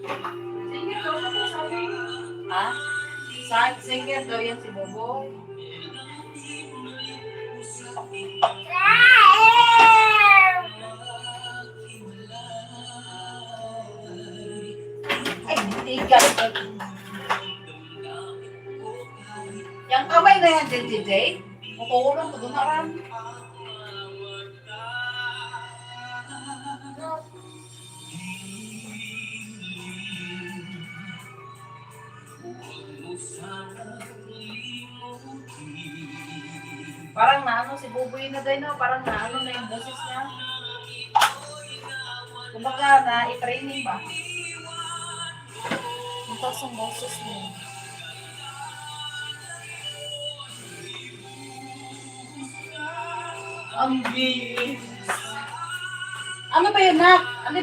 Singer daw na po sabi. Ha? Singer daw yan si Bobo. Ay, tigas. Yang kamay na yan, DJ. Makukulong ko doon aram. Parang naano si Buboy na din, no? Parang naano na yung boses niya. Kumbaga na i-training ba? Ang taas ang boses niya. Ang bilis. Ano ba yun, Nak? Ano